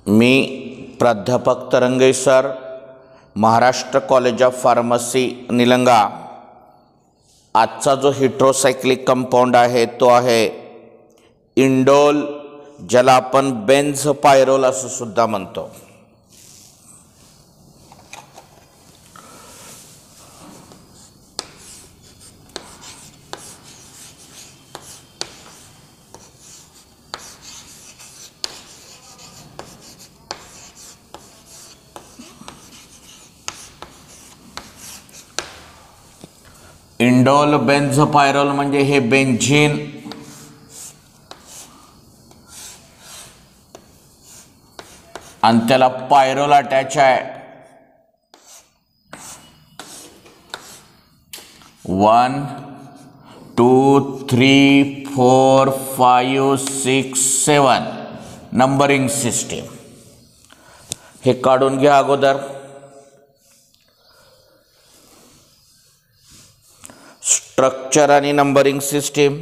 मी प्राध्यापक तरंगे sir, Maharashtra college of pharmacy Nilanga. आजचा जो हिट्रोसायक्लिक कंपाऊंड आहे तो आहे इंडोल, ज्याला आपण बेन्झपायरोल असं सुद्धा म्हणतो। इंडोल बेन्झपायरोल म्हणजे हे बेंझिन आणि त्याला पायरोल अटॅच आहे। 1 2 3 4 5 6 7 नंबरिंग सिस्टीम। हे काढून घ्या अगोदर। स्ट्रक्चर आणि नंबरिंग सिस्टीम।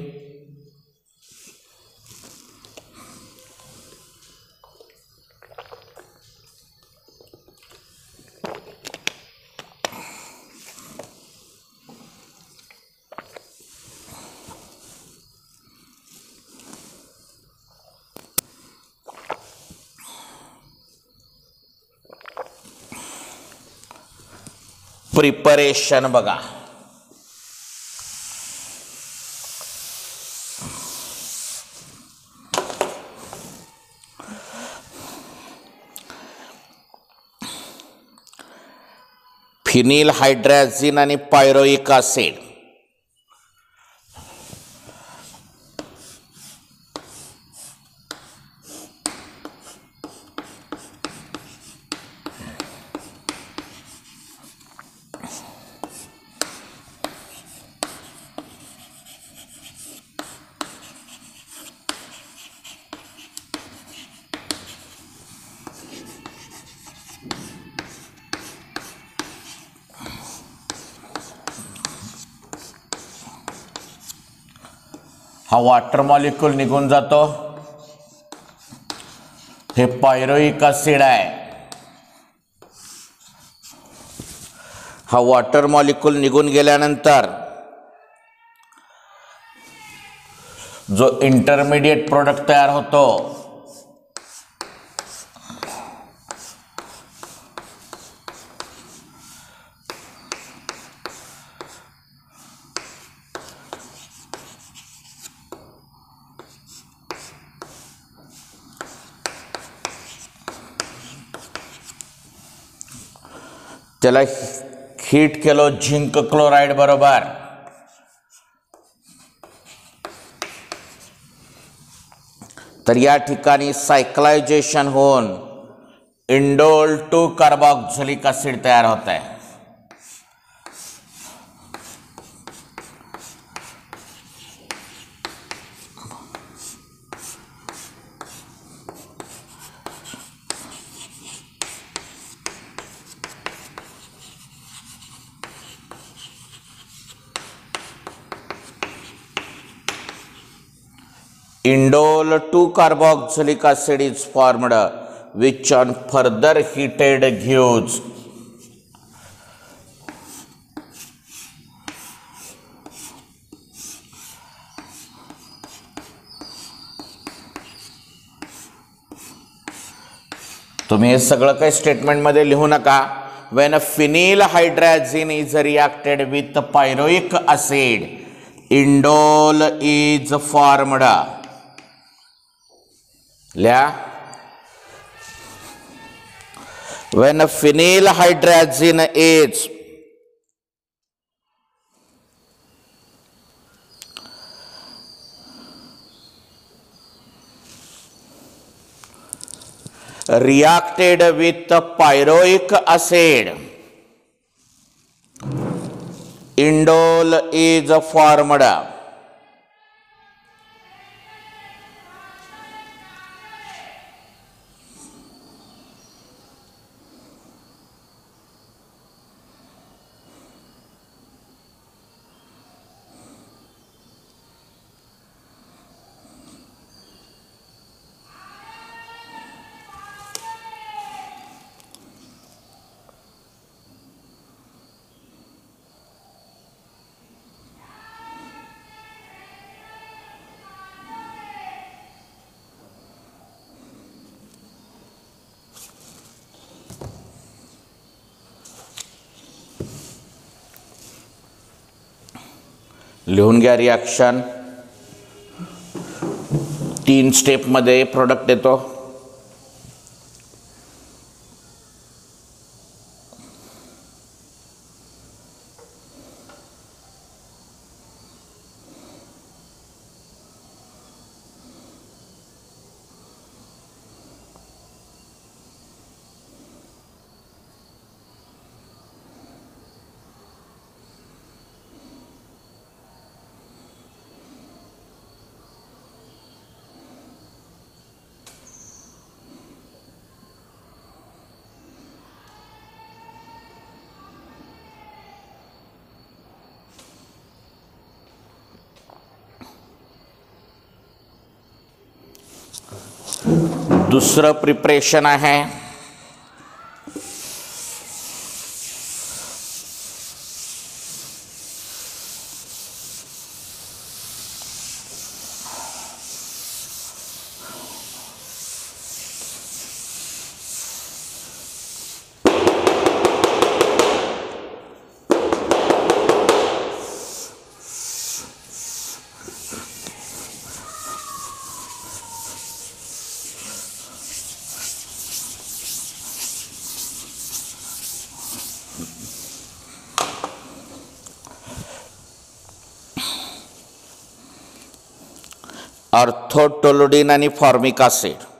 प्रिपरेशन बघा। फिनिल हायड्रॅझिन आणि पायरोइक ॲसिड हा वॉटर मॉलिक्यूल निघून जातो। हे पायरोइक ॲसिड आहे। हा वॉटर मॉलिक्यूल निघून गेल्यानंतर जो इंटरमिडिएट प्रोडक्ट तयार होतो त्याला हीट केलो झिंक क्लोराइड बरोबर। तर या ठिकाणी सायक्लायझेशन होऊन इंडोल 2 कार्बोक्सिलिक ॲसिड तयार होत आहे। Indole 2 carboxylic acid is formed, which on further heated gives तुम्ही हे सगळं काही स्टेटमेंट मध्ये लिहू नका। when a phenyl hydrazine is reacted with pyroic acid, indole is formed। when a phenyl hydrazine is reacted with pyroic acid, indole is formed। लिहून घ्या reaction. 3 स्टेपमध्ये product येतो. दुसरं प्रिपरेशन आहे ऑर्थोटोलुडीन आणि formic acid.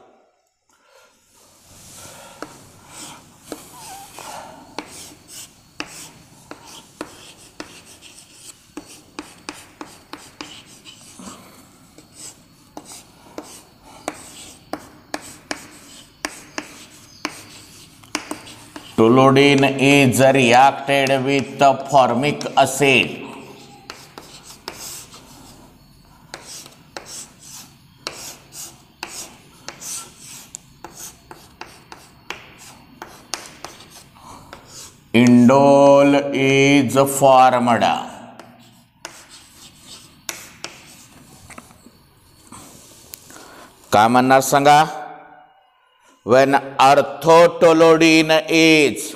Toluidine is reacted with the formic acid. Indole is formed. काय म्हणणार सांगा? When orthotoluidine is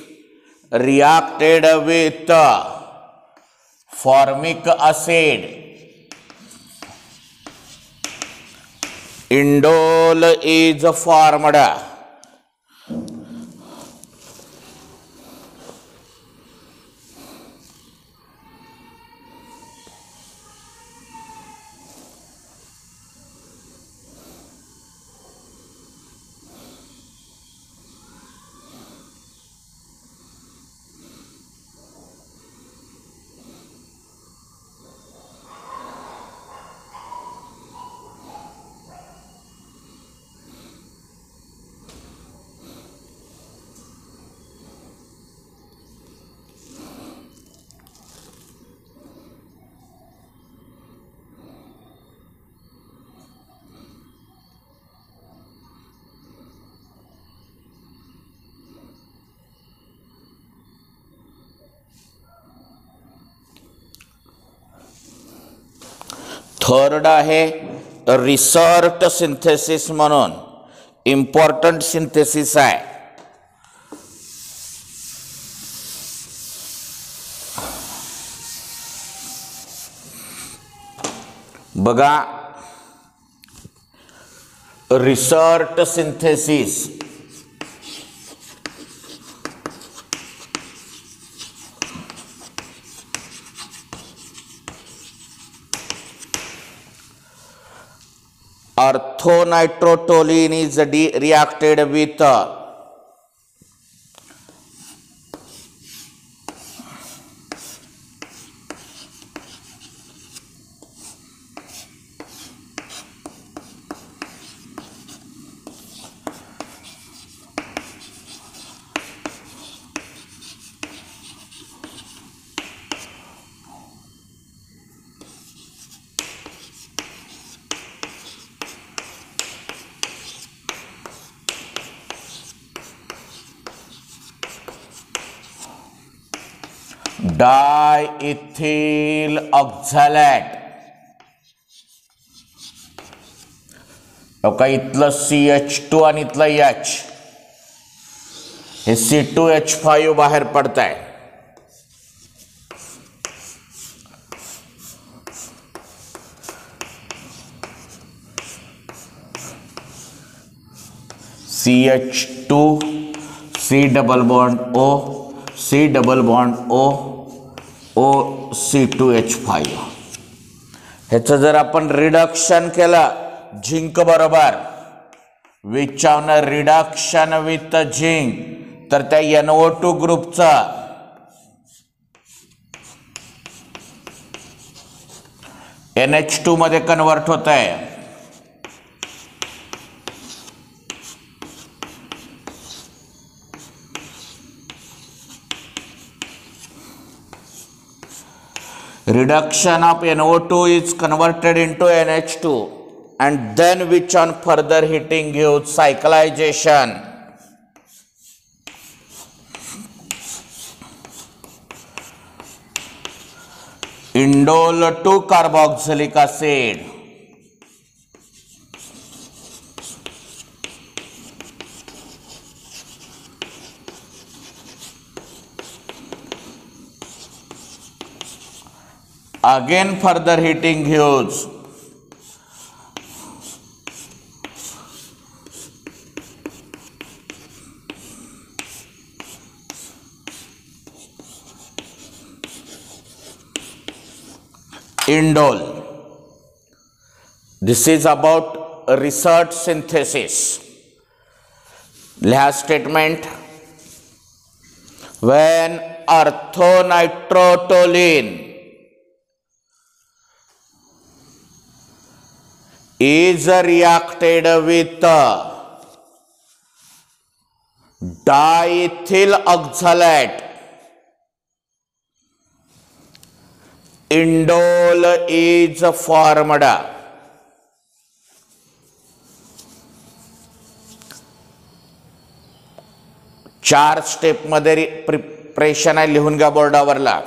reacted with formic acid, indole is formed. Third आहे resort synthesis म्हणून इम्पॉर्टंट सिंथेसिस आहे. बघा resort synthesis orthonitropolene is reacted with डायइथिल oxalate. का इथलं CH2 आणि इथलं H हे C2H5 बाहेर पडत आहे. CH2 C double bond O C double bond O O C2H5. ह्याचं जर आपण रिडक्शन केलं झिंक बरोबर, विचावनं रिडक्शन विथ झिंक, तर त्या NO2 ग्रुपचा NH2 मध्ये कन्वर्ट होत आहे. Reduction of NO2 is converted into NH2 and then which on further heating gives cyclization. Indole 2 carboxylic acid. Again further heating gives indole. This is about research synthesis. Last statement, when orthonitrotoluene is reacted with diethyl oxalate, indole is formed. चार step मध्ये preparation आहे, लिहून घ्या बोर्डावरला.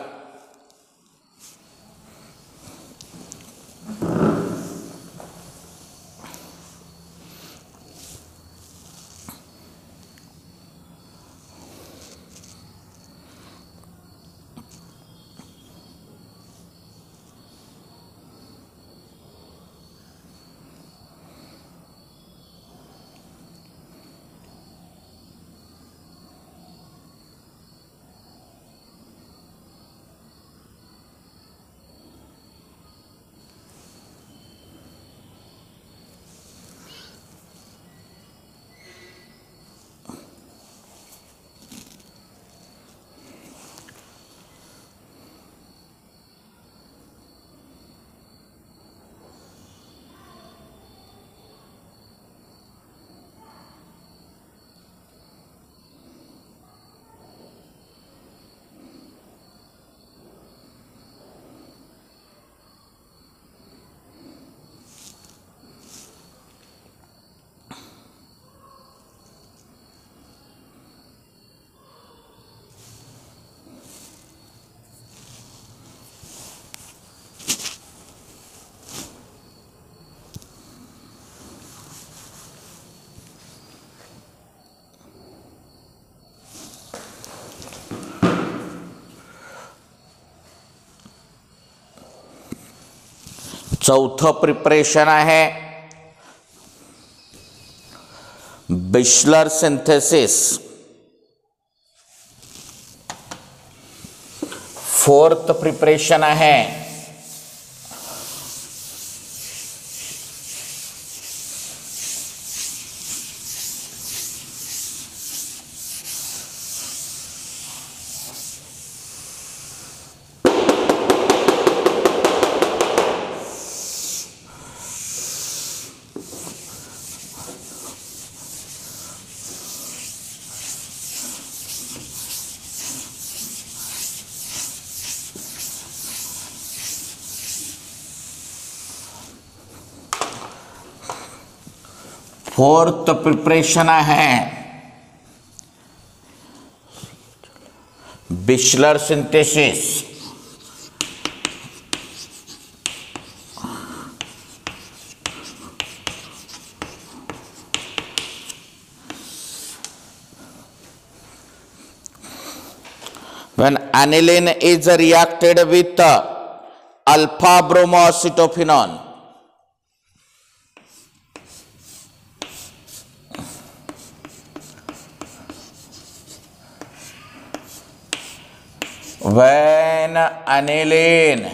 चौथं preparation आहे बिश्लर synthesis. Fourth preparation आहे fourth preparation है बिश्लर synthesis. When aniline is reacted with alpha bromacetophenone, when aniline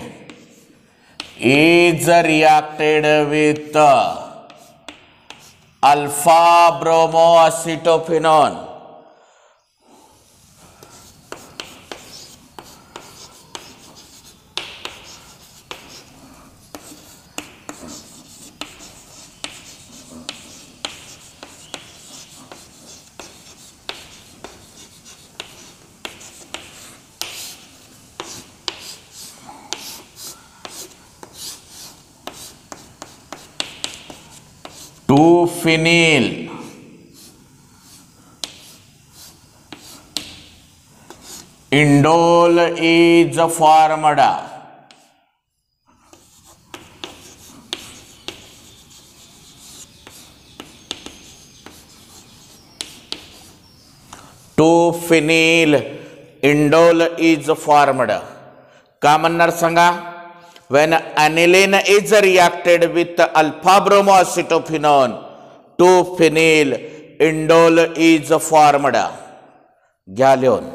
is reacted with alpha bromoacetophenone, to phenyl indole is formed. To phenyl indole is formed. का म्हणणार सांगा? When aniline is reacted with alpha bromoacetophenone, 2-phenyl indole is formed. घ्या लिहून.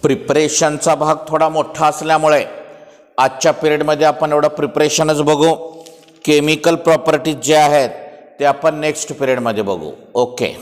प्रिपरेशनचा भाग थोडा मोठा असल्यामुळे आजच्या पिरियडमध्ये आपण एवढं प्रिपरेशनच बघू. केमिकल प्रॉपर्टीज जे आहेत ते आपण नेक्स्ट पिरियडमध्ये बघू. ओके.